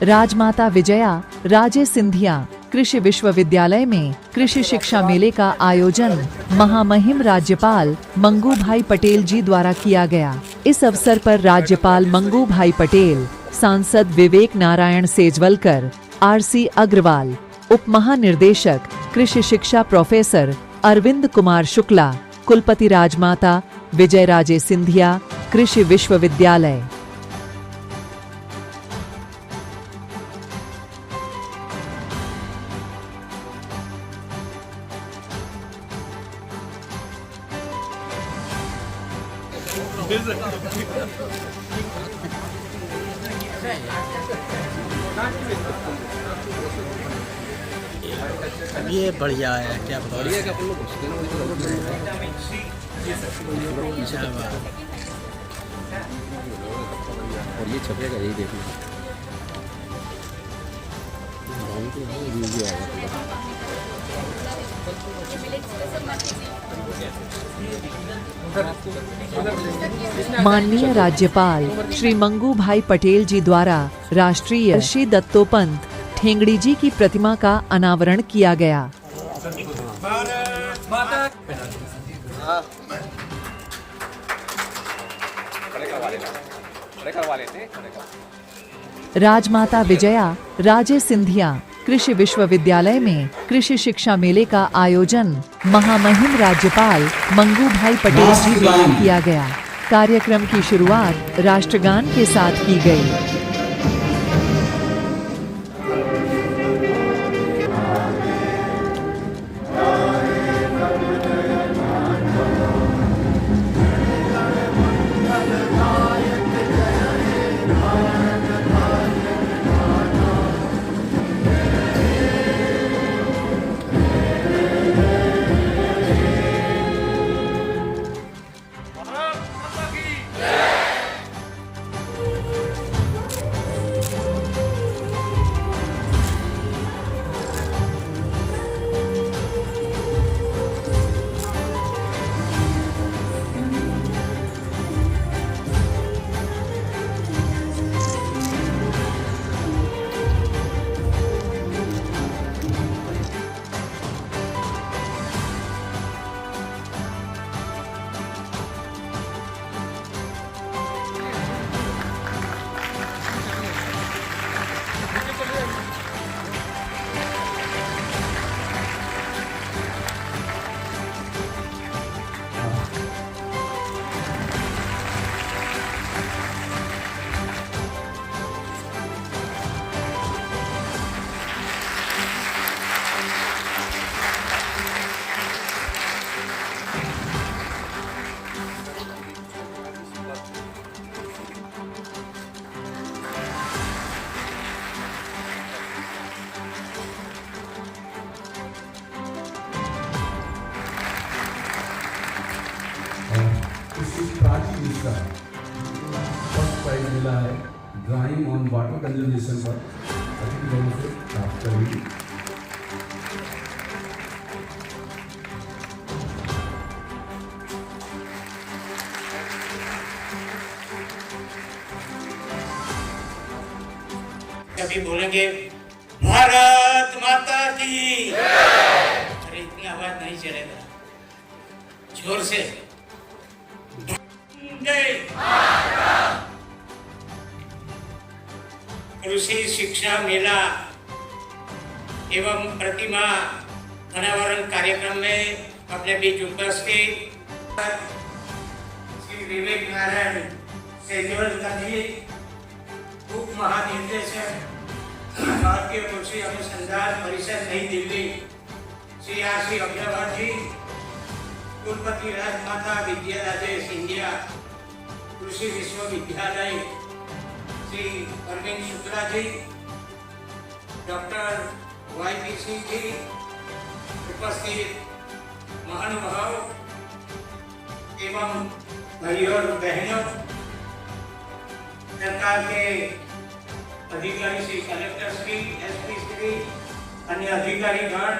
राजमाता विजया राजे सिंधिया कृषि विश्वविद्यालय में कृषि शिक्षा मेले का आयोजन महामहिम राज्यपाल मंगू भाई पटेल जी द्वारा किया गया। इस अवसर पर राज्यपाल मंगू भाई पटेल, सांसद विवेक नारायण सेजवलकर, आरसी अग्रवाल, उप महानिर्देशक कृषि शिक्षा प्रोफेसर अरविंद कुमार शुक्ला, कुलपति राजमाता विजय राजे सिंधिया कृषि विश्वविद्यालय। ये बढ़िया है, क्या बढ़िया का और ये छपेगा यही देखना। माननीय राज्यपाल श्री मंगू भाई पटेल जी द्वारा राष्ट्रीय श्री दत्तोपंत ठेंगड़ी जी की प्रतिमा का अनावरण किया गया। राजमाता विजया राजे सिंधिया कृषि विश्वविद्यालय में कृषि शिक्षा मेले का आयोजन महामहिम राज्यपाल मंगू भाई पटेल जी द्वारा किया गया। कार्यक्रम की शुरुआत राष्ट्रगान के साथ की गई। इसका फर्स्ट प्राइज मिला है ड्राइंग ऑन वाटर कंजर्वेशन पर अतिथि लोगों से प्राप्त करेंगी। कभी बोलेंगे भारत माता की, अरे इतनी आवाज नहीं चलेगा, जोर से कृषि शिक्षा मेला एवं प्रतिमा अनावरण कार्यक्रम में अपने बीच उपस्थित श्री विवेक नारायण सेजवलकर जी, उप महानिदेशक भारतीय कृषि अनुसंधान परिषद नई दिल्ली, श्री आरसी अग्रवाल जी, कुलपति राजमाता विजया राजे सिंधिया कृषि विश्वविद्यालय, श्री अरविंद शुक्ला जी, डॉक्टर YPC जी, उपस्थित महानुभाव एवं भाइयों और बहनों, सरकार के अधिकारी श्री कलेक्टर श्री, SP श्री, अन्य अधिकारी गण,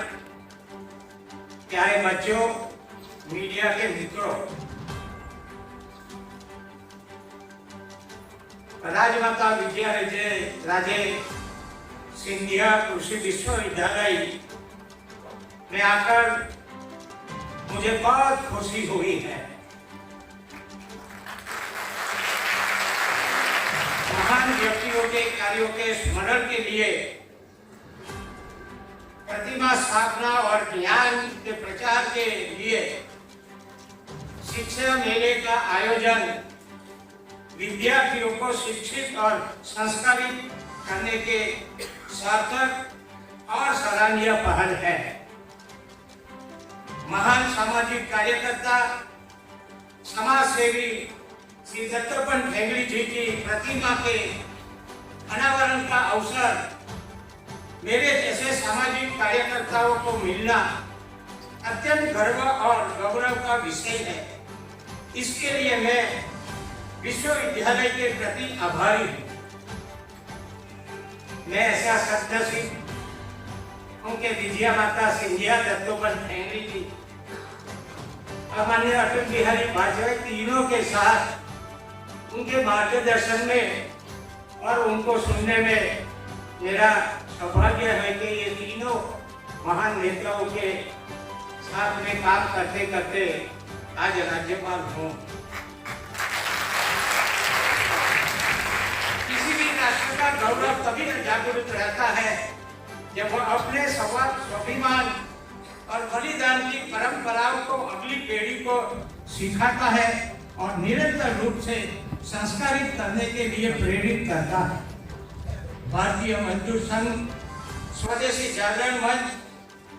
प्यारे बच्चों, मीडिया के मित्रों, राजमाता विजया राजे सिंधिया कृषि विश्वविद्यालय में आकर मुझे बहुत खुशी हुई है। महान व्यक्तियों के कार्यों के स्मरण के लिए प्रतिमा स्थापना और ज्ञान के प्रचार के लिए शिक्षा मेले का आयोजन विद्यार्थियों को शिक्षित और संस्कारित करने के सार्थक और सराहनीय पहल है। महान सामाजिक कार्यकर्ता समाज सेवी श्री दत्तोपंत ठेंगड़ी जी की प्रतिमा के अनावरण का अवसर मेरे जैसे सामाजिक कार्यकर्ताओं को मिलना अत्यंत गर्व और गौरव का विषय है। इसके लिए मैं विश्वविद्यालय के प्रति आभारी हूँ। मैं ऐसा सदनसीब उनके विजया माता सिंधिया दत्तोपंत ठेंगड़ी जी और माननीय अटल बिहारी वाजपेयी तीनों के साथ उनके मार्गदर्शन में और उनको सुनने में मेरा सौभाग्य है कि ये तीनों महान नेताओं के साथ में काम करते करते आज राज्यपाल हूँ। किसी भी राष्ट्र का गौरव तभी जागरूक रहता है जब वह अपने स्वाभिमान और बलिदान की परंपराओं को अगली पीढ़ी को सिखाता है और निरंतर रूप से संस्कारित करने के लिए प्रेरित करता है। भारतीय मजदूर संघ, स्वदेशी जागरण मंच,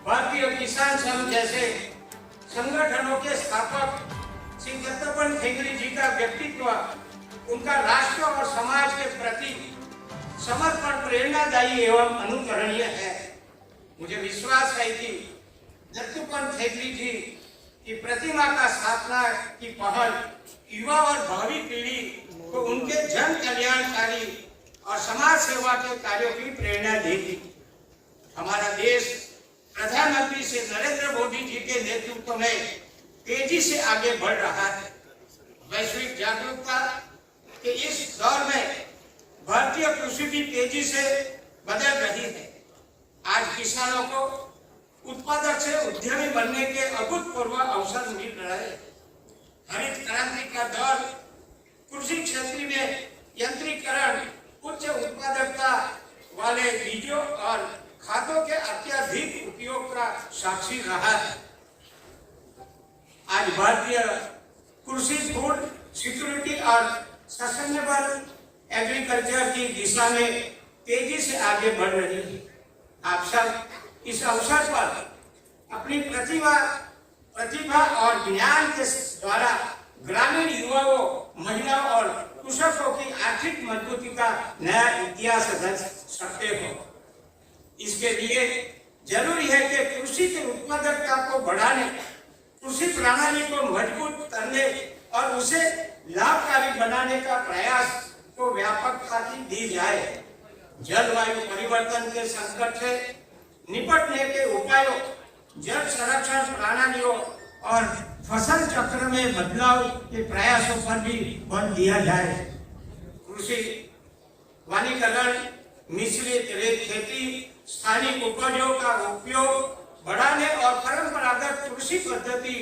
भारतीय किसान संघ जैसे संगठनों के स्थापक श्री दत्तोपंत ठेंगड़ी जी का व्यक्तित्व, उनका राष्ट्र और समाज के प्रति समर्पण प्रेरणादायी एवं अनुकरणीय है। मुझे विश्वास है कि दत्तोपंत ठेंगड़ी जी की प्रतिमा का स्थापना की पहल युवा और भावी पीढ़ी को उनके जन कल्याणकारी और समाज सेवा के कार्यों की प्रेरणा देगी। हमारा देश प्रधानमंत्री श्री नरेंद्र मोदी जी के नेतृत्व में तेजी से आगे बढ़ रहा है। वैश्विक जागरूकता के इस दौर में भारतीय कृषि भी तेजी से बदल रही है। आज किसानों को उत्पादक से उद्यमी बनने के अभूतपूर्व अवसर मिल रहे हैं। हरित क्रांति का दौर कृषि क्षेत्र में यंत्रीकरण, उच्च उत्पादकता वाले बीजों और खादों के अत्यधिक उपयोग का साक्षी रहा है। आज भारतीय कृषि फूड सिक्योरिटी और सस्टेनेबल एग्रीकल्चर की दिशा में तेजी से आगे बढ़ रही है। आप सब इस अवसर पर अपनी प्रतिभा और ज्ञान के द्वारा ग्रामीण युवाओं, महिलाओं और कृषकों की आर्थिक मजबूती का नया इतिहास रच सकते हो। इसके लिए जरूरी है कि कृषि की उत्पादकता को बढ़ाने, कृषि प्रणाली को मजबूत करने और उसे लाभकारी बनाने का प्रयास को व्यापकता दी जाए। जलवायु परिवर्तन के संकट से निपटने के उपायों, जल संरक्षण प्रणालियों और फसल चक्र में बदलाव के प्रयासों पर भी बल दिया जाए। कृषि वनीकरण, मिश्रित रेत खेती, स्थानीय उपजों का उपयोग बढ़ाने और परंपरागत कृषि पद्धति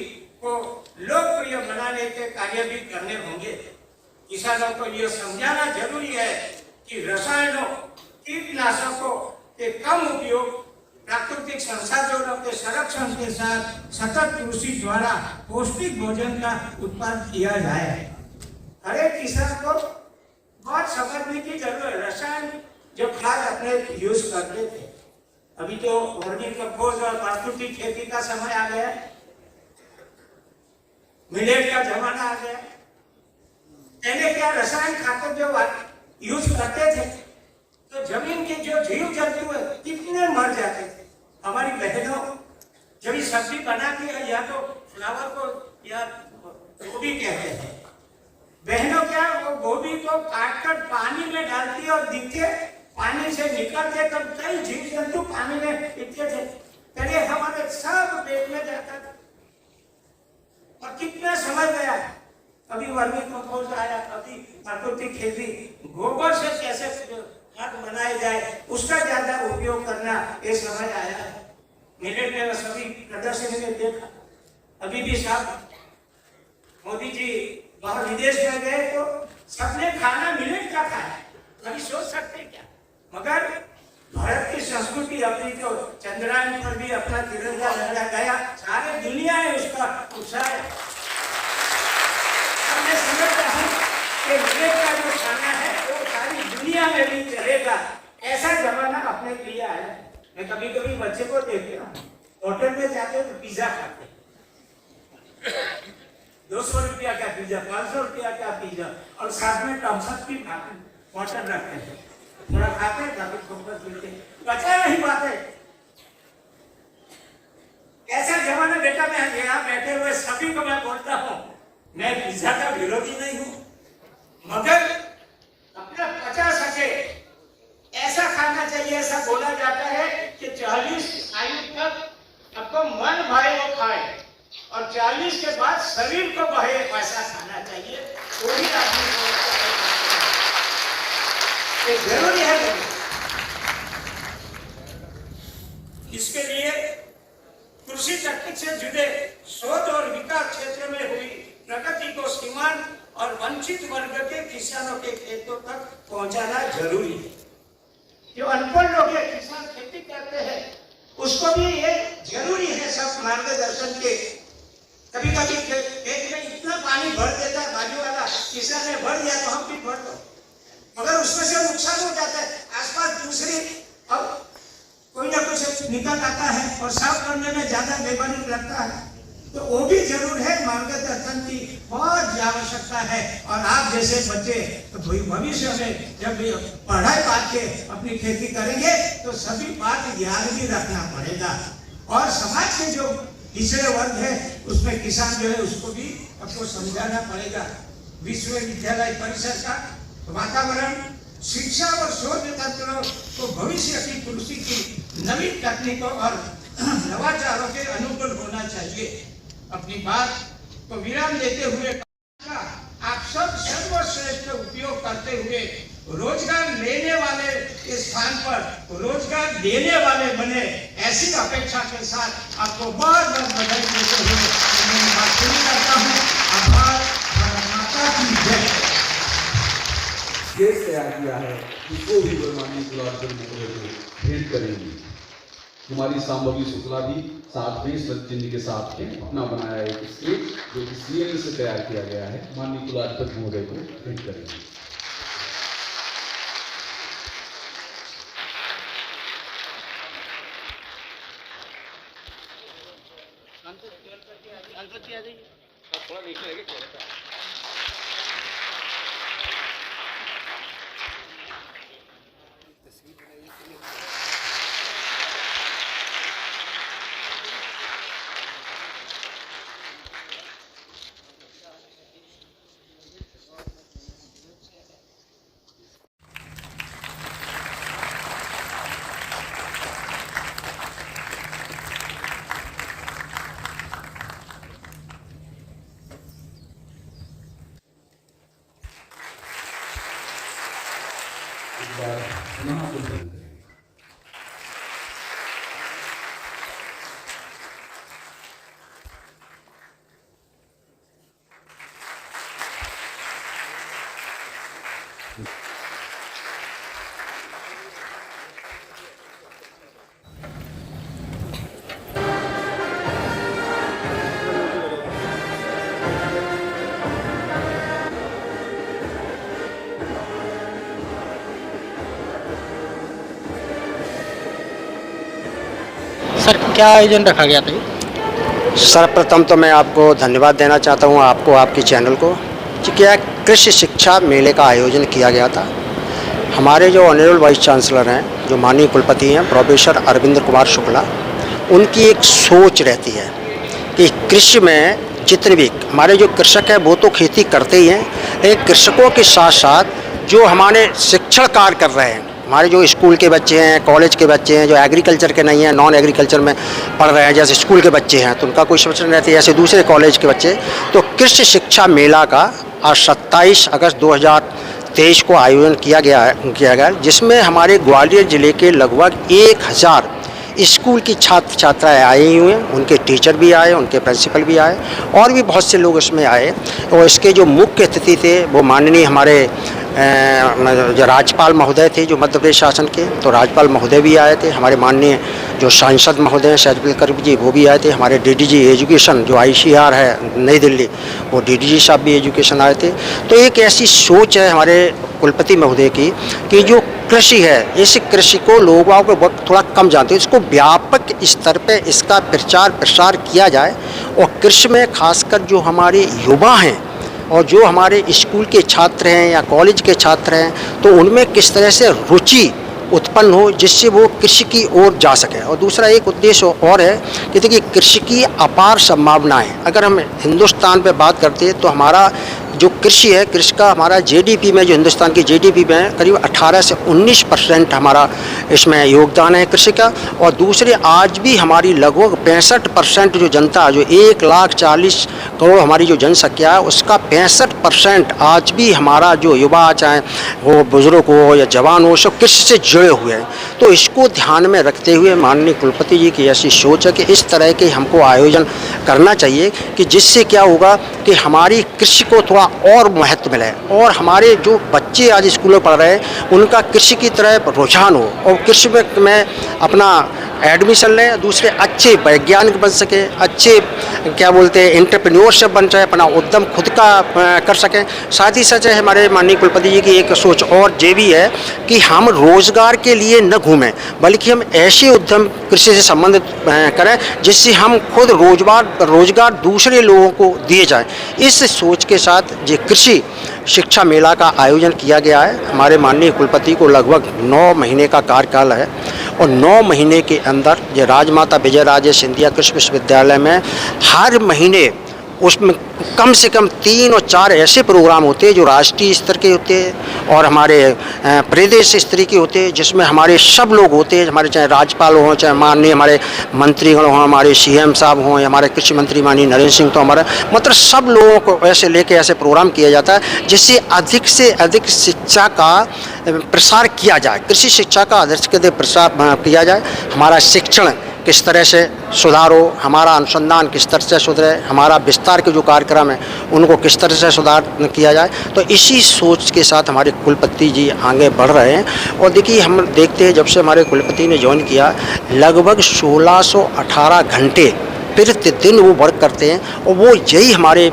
को लोकप्रिय बनाने के कार्य भी करने होंगे। किसानों को यह समझाना जरूरी है कि रसायनों, कीटनाशकों के कम उपयोग, प्राकृतिक संसाधनों के संरक्षण के साथ सतत कृषि द्वारा पौष्टिक भोजन का उत्पादन किया जाए। हर एक किसान को बहुत समझने की जरूरत है। रसायन जो खाद अपने यूज करते थे, अभी तो वर्मी कंपोस्ट और प्राकृतिक खेती का समय आ गया, मिलेट का जमाना आ गया। पहले क्या रसायन खाते जो यूज करते थे तो जमीन के जो जीव जंतु है कितने मर जाते थे। हमारी बहनों जब ये सब्जी बनाती है, या तो फ्लावर को या गोभी कहते हैं, बहनों क्या वो गोभी को काटकर पानी में डालती है और दिखे पानी से निकलते तब कई जीव जंतु पानी में दिखते थे। पहले हमारे सब पेट में जाता था और कितना समय गया। अभी वर्मी कंपोस्ट आया, अभी प्राकृतिक खेती, गोबर से कैसे खाद बनाए जाए उसका ज्यादा उपयोग करना ये समझ आया है। मिलेट में सभी प्रदर्शनी में देखा, अभी भी साहब मोदी जी बाहर विदेश में गए तो सबने खाना मिलेट का खाया, कभी सोच सकते क्या? मगर भारत की संस्कृति अपनी तो चंद्रयान पर भी अपना तिरंगा लहरा गया, सारे दुनिया में उसका उत्साह है। मैं समझता हूँ कि मिलेट का जो खाना है वो सारी दुनिया में भी चलेगा, ऐसा जमाना अपने लिया है। मैं कभी कभी बच्चे को देखता हूँ, होटल में जाते तो पिज्जा खाते, 200 रुपया का पिज्जा, 500 रुपया का पिज्जा, और साथ में टमसअप भी खाते, वाटर रखते हैं, थोड़ा खाते हैं ताकि फोकस मिलते, बचा नहीं पाते। ऐसा जमाना बेटा, मैं यहाँ बैठे हुए सभी को मैं बोलता हूँ, मैं पिज्जा का विरोधी नहीं हूँ, मगर अपना पचा सके ऐसा खाना चाहिए। ऐसा बोला जाता है कि 40 आयु तक आपको मन भाए वो खाए, और 40 के बाद शरीर को बहे ऐसा खाना चाहिए, वो भी आदमी को जरूरी है। इसके लिए कृषि तकनीक से जुड़े शोध और विकास क्षेत्र में हुई प्रगति को सीमांत और वंचित वर्ग के किसानों के खेतों तक पहुंचाना जरूरी है। जो अनपढ़ लोग ये किसान खेती करते हैं उसको भी ये जरूरी है सब मार्गदर्शन के। कभी कभी खेत में इतना पानी भर देता है, बाजू वाला किसान ने भर दिया तो हम भी भर दो, मगर उसमें से नुकसान हो जाता है, आसपास दूसरी अब कोई ना कुछ निकल आता है और साफ करने में ज्यादा बेबनी लगता है, तो वो भी जरूर है। मार्गदर्शन की बहुत आवश्यकता है, और आप जैसे बच्चे तो भविष्य में जब पढ़ाई बात के अपनी खेती करेंगे तो सभी बात ध्यान भी रखना पड़ेगा, और समाज के जो पिछड़े वर्ग है उसमें किसान जो है उसको भी आपको समझाना पड़ेगा। विश्वविद्यालय परिसर का वातावरण, शिक्षा और शोध तंत्रों को भविष्य की कृषि की नवीन तकनीकों और नवाचारों के अनुकूल होना चाहिए। अपनी बात को विराम देते हुए आप सब सर्वश्रेष्ठ उपयोग करते हुए रोजगार लेने वाले के स्थान पर रोजगार देने वाले बने, ऐसी अपेक्षा के साथ आपको बहुत बहुत बधाई देते हुए मैं बात शुरू करता हूँ। आभार, भारत माता की जय। केस तैयार किया है जिसको भी बरमानी गुलाब भेंट करेंगी। कुमारी सांबवी शुक्ला भी साथ में इस चिन्ह के साथ अपना बनाया एक स्केच जो कि सीएल से तैयार किया गया है, माननीय कुलाधिपति महोदय को भेंट करेंगे। थोड़ा नीचे लगे सर, क्या आयोजन रखा गया था? सर्वप्रथम तो मैं आपको धन्यवाद देना चाहता हूं, आपको, आपके चैनल को, कि क्या कृषि शिक्षा मेले का आयोजन किया गया था। हमारे जो ऑनरेबल वाइस चांसलर हैं, जो माननीय कुलपति हैं प्रोफेसर अरविंद कुमार शुक्ला, उनकी एक सोच रहती है कि कृषि में जितने भी हमारे जो कृषक हैं वो तो खेती करते ही हैं, लेकिन कृषकों के साथ साथ जो हमारे शिक्षण कार्य कर रहे हैं, हमारे जो स्कूल के बच्चे हैं, कॉलेज के बच्चे हैं, जो एग्रीकल्चर के नहीं हैं, नॉन एग्रीकल्चर में पढ़ रहे हैं, जैसे स्कूल के बच्चे हैं तो उनका कोई समस्या रहती है, ऐसे दूसरे कॉलेज के बच्चे, तो कृषि शिक्षा मेला का आज 27 अगस्त 23 को आयोजन किया गया जिसमें हमारे ग्वालियर ज़िले के लगभग 1000 स्कूल की छात्र छात्राएँ आई हुई हैं, उनके टीचर भी आए, उनके प्रिंसिपल भी आए और भी बहुत से लोग इसमें आए। और इसके जो मुख्य अतिथि थे वो माननीय हमारे जो राज्यपाल महोदय थे जो मध्य प्रदेश शासन के, तो राज्यपाल महोदय भी आए थे। हमारे माननीय जो सांसद महोदय हैं शरद कर्म जी वो भी आए थे। हमारे डीडीजी एजुकेशन जो ICR है नई दिल्ली, वो डीडीजी साहब भी एजुकेशन आए थे। तो एक ऐसी सोच है हमारे कुलपति महोदय की कि जो कृषि है, इस कृषि को लोगों को वक्त थोड़ा कम जानते हैं, इसको व्यापक स्तर पे इसका प्रचार प्रसार किया जाए। और कृषि में खासकर जो हमारे युवा हैं और जो हमारे स्कूल के छात्र हैं या कॉलेज के छात्र हैं, तो उनमें किस तरह से रुचि उत्पन्न हो जिससे वो कृषि की ओर जा सके। और दूसरा एक उद्देश्य और है कि देखिए कृषि की अपार संभावनाएं, अगर हम हिंदुस्तान पे बात करते हैं तो हमारा जो कृषि है, कृषि का हमारा GDP में, जो हिंदुस्तान की GDP में है, करीब 18 से 19% हमारा इसमें योगदान है कृषि का। और दूसरे आज भी हमारी लगभग 65% जो जनता, जो 1,40,00,000 करोड़ हमारी जो जनसंख्या है, उसका 65% आज भी हमारा जो युवा, चाहे वो बुजुर्ग हो या जवान हो, सब कृषि से जुड़े हुए हैं। तो इसको ध्यान में रखते हुए माननीय कुलपति जी की ऐसी सोच है कि इस तरह के हमको आयोजन करना चाहिए कि जिससे क्या होगा कि हमारी कृषि को थोड़ा और महत्व मिले और हमारे जो बच्चे आज स्कूलों में पढ़ रहे हैं उनका कृषि की तरह रुझान हो और कृषि में अपना एडमिशन लें, दूसरे अच्छे वैज्ञानिक बन सके, अच्छे क्या बोलते हैं एंटरप्रेन्योरशिप बन जाए, अपना उद्यम खुद का कर सकें। साथ ही साथ हमारे माननीय कुलपति जी की एक सोच और ये भी है कि हम रोजगार के लिए न घूमें, बल्कि हम ऐसे उद्यम कृषि से संबंधित करें जिससे हम खुद रोजगार दूसरे लोगों को दिए जाए। इस सोच के साथ ये कृषि शिक्षा मेला का आयोजन किया गया है। हमारे माननीय कुलपति को लगभग 9 महीने का कार्यकाल है और 9 महीने के अंदर ये राजमाता विजयराजे सिंधिया कृषि विश्वविद्यालय में हर महीने उसमें कम से कम 3 और 4 ऐसे प्रोग्राम होते हैं जो राष्ट्रीय स्तर के होते हैं और हमारे प्रदेश स्तरीय के होते हैं, जिसमें हमारे सब लोग होते हैं, हमारे चाहे राज्यपाल हों, चाहे माननीय हमारे मंत्रीगण हों, हमारे CM साहब हों या हमारे कृषि मंत्री माननीय नरेंद्र सिंह, तो हमारा मतलब सब लोगों को ऐसे लेके ऐसे प्रोग्राम किया जाता है जिससे अधिक से अधिक शिक्षा का प्रसार किया जाए, कृषि शिक्षा का अधिक से अधिक प्रसार किया जाए। हमारा शिक्षण किस तरह से सुधार हो, हमारा अनुसंधान किस तरह से सुधरे, हमारा विस्तार के जो कार्यक्रम है उनको किस तरह से सुधार किया जाए। तो इसी सोच के साथ हमारे कुलपति जी आगे बढ़ रहे हैं। और देखिए हम देखते हैं जब से हमारे कुलपति ने ज्वाइन किया लगभग 1618 घंटे प्रतिदिन वो वर्क करते हैं और वो यही हमारे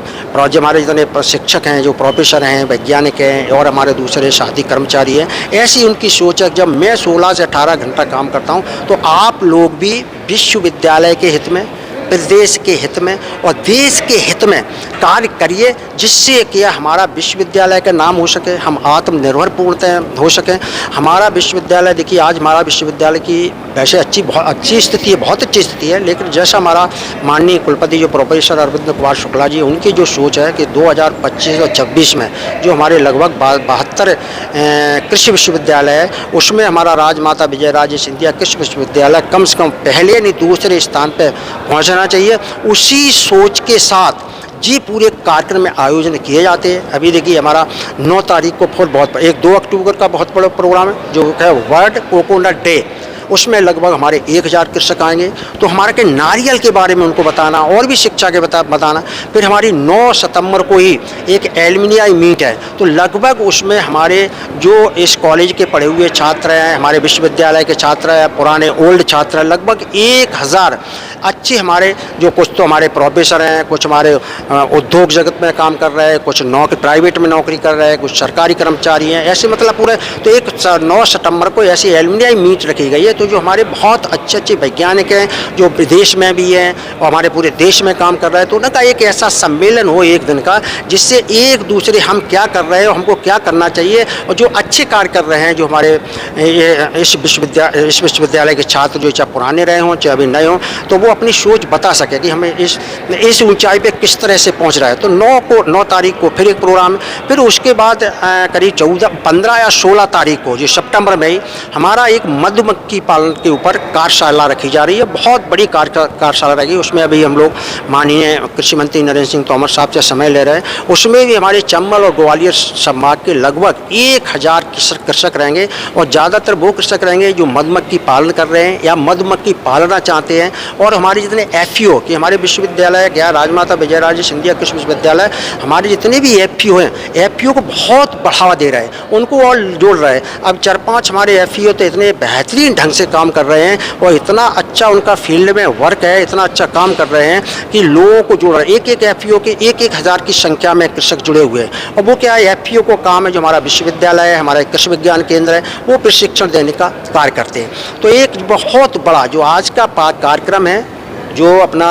जितने शिक्षक हैं, जो प्रोफेसर हैं, वैज्ञानिक हैं और हमारे दूसरे साथी कर्मचारी हैं, ऐसी उनकी सोच है। जब मैं 16 से 18 घंटा काम करता हूं तो आप लोग भी विश्वविद्यालय के हित में, प्रदेश के हित में और देश के हित में कार्य करिए, जिससे कि हमारा विश्वविद्यालय का नाम हो सके, हम आत्मनिर्भर पूर्णतः हो सकें। हमारा विश्वविद्यालय देखिए आज हमारा विश्वविद्यालय की वैसे बहुत अच्छी स्थिति है, बहुत अच्छी स्थिति है, लेकिन जैसा हमारा माननीय कुलपति जो प्रोफेसर अरविंद कुमार शुक्ला जी, उनकी जो सोच है कि 2025 और 26 में जो हमारे लगभग 72 कृषि विश्वविद्यालय है उसमें हमारा राजमाता विजयराजे सिंधिया कृषि विश्वविद्यालय कम से कम पहले नहीं दूसरे स्थान पर पहुँचना चाहिए। उसी सोच के साथ जी पूरे कार्यक्रम में आयोजन किए जाते हैं। अभी देखिए हमारा 9 तारीख को बहुत 2 अक्टूबर का बहुत बड़ा प्रोग्राम है जो है वर्ल्ड कोकोनट डे, उसमें लगभग हमारे 1000 कृषक आएंगे। तो हमारे के नारियल के बारे में उनको बताना और भी शिक्षा के बताना। फिर हमारी 9 सितंबर को ही एक एलुमनी मीट है, तो लगभग उसमें हमारे जो इस कॉलेज के पढ़े हुए छात्र हैं, हमारे विश्वविद्यालय के छात्र हैं, पुराने ओल्ड छात्र हैं, लगभग 1000 अच्छे हमारे जो कुछ तो हमारे प्रोफेसर हैं, कुछ हमारे उद्योग जगत में काम कर रहे हैं, कुछ प्राइवेट में नौकरी कर रहे हैं, कुछ सरकारी कर्मचारी हैं, ऐसे मतलब पूरे। तो एक 9 सितंबर को ऐसी एलुमनी मीट रखी गई है, तो जो हमारे बहुत अच्छे वैज्ञानिक हैं जो विदेश में भी हैं और हमारे पूरे देश में काम कर रहे हैं, तो उनका एक ऐसा सम्मेलन हो एक दिन का, जिससे एक दूसरे हम क्या कर रहे हैं और हमको क्या करना चाहिए, और जो अच्छे कार्य कर रहे हैं जो हमारे इस विश्वविद्यालय के छात्र जो चाहे पुराने रहे हों चाहे अभी नए हों, तो वो अपनी सोच बता सके कि हमें इस ऊंचाई पे किस तरह से पहुंच रहा है। तो 9 तारीख को फिर एक प्रोग्राम, फिर उसके बाद करीब 15 या 16 तारीख को जो सितंबर में ही हमारा एक मधुमक्खी पालन के ऊपर कार्यशाला रखी जा रही है। बहुत बड़ी कार्यशाला रहेगी। उसमें अभी हम लोग माननीय कृषि मंत्री नरेंद्र सिंह तोमर साहब से समय ले रहे हैं। उसमें भी हमारे चंबल और ग्वालियर संभाग के लगभग 1000 कृषक रहेंगे और ज़्यादातर वो कृषक रहेंगे जो मधुमक्खी पालन कर रहे हैं या मधुमक्खी पालना चाहते हैं। और हमारे जितने FEO कि हमारे विश्वविद्यालय गया राजमाता विजयराजे सिंधिया कृषि विश्वविद्यालय, हमारे जितने भी FEO हैं, FEO को बहुत बढ़ावा दे रहे हैं, उनको और जोड़ रहे हैं। अब 4-5 हमारे FEO तो इतने बेहतरीन ढंग से काम कर रहे हैं और इतना अच्छा उनका फील्ड में वर्क है, इतना अच्छा काम कर रहे हैं कि लोगों को जोड़ रहे हैं। एक FEO के 1000 की संख्या में कृषक जुड़े हुए हैं। और वो क्या है, FEO को काम है जो हमारा विश्वविद्यालय है, हमारा कृषि विज्ञान केंद्र है, वो प्रशिक्षण देने का कार्य करते हैं। तो एक बहुत बड़ा जो आज का कार्यक्रम है, जो अपना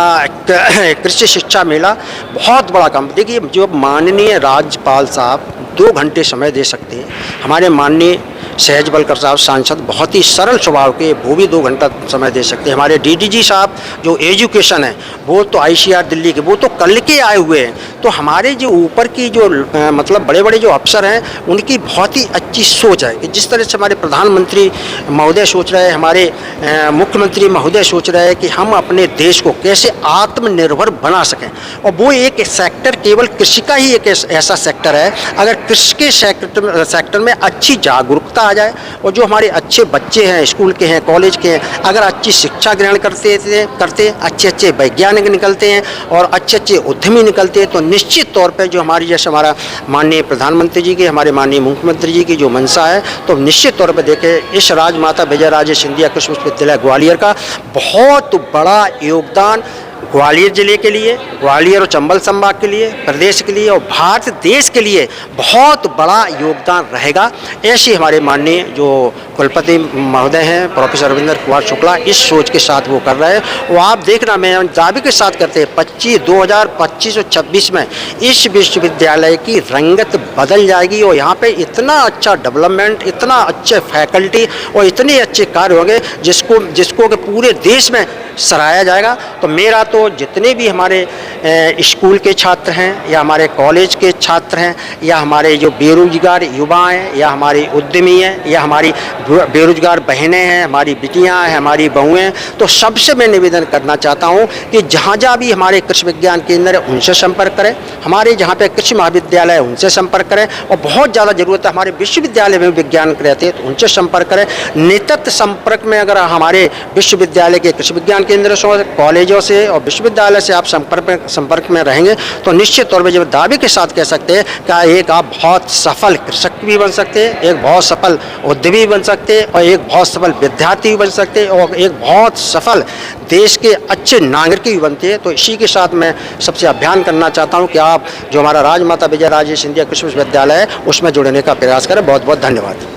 कृषि शिक्षा मेला, बहुत बड़ा काम। देखिए, जो माननीय राज्यपाल साहब 2 घंटे समय दे सकते हैं, हमारे माननीय सहज बलकर साहब सांसद बहुत ही सरल स्वभाव के, वो भी 2 घंटा समय दे सकते हैं। हमारे DDG साहब जो एजुकेशन है, वो तो ICR दिल्ली के, वो तो कल के आए हुए हैं। तो हमारे जो ऊपर की जो मतलब बड़े बड़े जो अफसर हैं, उनकी बहुत ही अच्छी सोच है कि जिस तरह से हमारे प्रधानमंत्री महोदय सोच रहे हैं, हमारे मुख्यमंत्री महोदय सोच रहे हैं कि हम अपने देश को कैसे आत्मनिर्भर बना सकें। और वो एक सेक्टर केवल कृषि का ही एक ऐसा सेक्टर है, अगर कृषि के सेक्टर में अच्छी जागरूकता आ जाए और जो हमारे अच्छे बच्चे हैं, स्कूल के हैं, कॉलेज के हैं, अगर अच्छी शिक्षा ग्रहण करते अच्छे वैज्ञानिक निकलते हैं और अच्छे उद्यमी निकलते हैं, तो निश्चित तौर पे जो हमारी जैसे हमारा माननीय प्रधानमंत्री जी की, हमारे माननीय मुख्यमंत्री जी की जो मंशा है, तो निश्चित तौर पे देखें इस राजमाता विजयराजे सिंधिया कृषि विश्वविद्यालय ग्वालियर का बहुत बड़ा योगदान ग्वालियर जिले के लिए, ग्वालियर और चंबल संभाग के लिए, प्रदेश के लिए और भारत देश के लिए बहुत बड़ा योगदान रहेगा। ऐसे हमारे माननीय जो कुलपति महोदय हैं प्रोफेसर रविंद्र कुमार शुक्ला इस सोच के साथ वो कर रहे हैं। वो आप देखना, मैं दावे के साथ करते हैं 2025 और 26 में इस विश्वविद्यालय की रंगत बदल जाएगी और यहाँ पे इतना अच्छा डेवलपमेंट, इतना अच्छे फैकल्टी और इतने अच्छे कार्य होंगे जिसको कि पूरे देश में सराहा जाएगा। तो मेरा तो जितने भी हमारे स्कूल के छात्र हैं या हमारे कॉलेज के छात्र हैं या हमारे जो बेरोजगार युवा हैं या हमारी उद्यमी हैं या हमारी बेरोजगार बहनें हैं, हमारी बिटियां हैं, हमारी बहुएं हैं, तो सबसे मैं निवेदन करना चाहता हूं कि जहां जहां भी हमारे कृषि विज्ञान केंद्र है उनसे संपर्क करें, हमारे जहां पे कृषि महाविद्यालय है उनसे संपर्क करें और बहुत ज़्यादा ज़रूरत है हमारे विश्वविद्यालय में विज्ञान रहते हैं तो उनसे संपर्क करें। नित्य संपर्क में अगर हमारे विश्वविद्यालय के कृषि विज्ञान केंद्र से, कॉलेजों से और विश्वविद्यालय से आप संपर्क में रहेंगे तो निश्चित तौर पर जब दावे के साथ कह सकते हैं कि एक आप बहुत सफल कृषक भी बन सकते हैं, एक बहुत सफल उद्यमी बन सकते हैं और एक बहुत सफल विद्यार्थी भी बन सकते हैं और एक बहुत सफल देश के अच्छे नागरिक भी बनते हैं। तो इसी के साथ मैं सबसे अभियान करना चाहता हूं कि आप जो हमारा राजमाता विजयराजे सिंधिया कृषि विश्वविद्यालय है उसमें जुड़ने का प्रयास करें। बहुत बहुत धन्यवाद।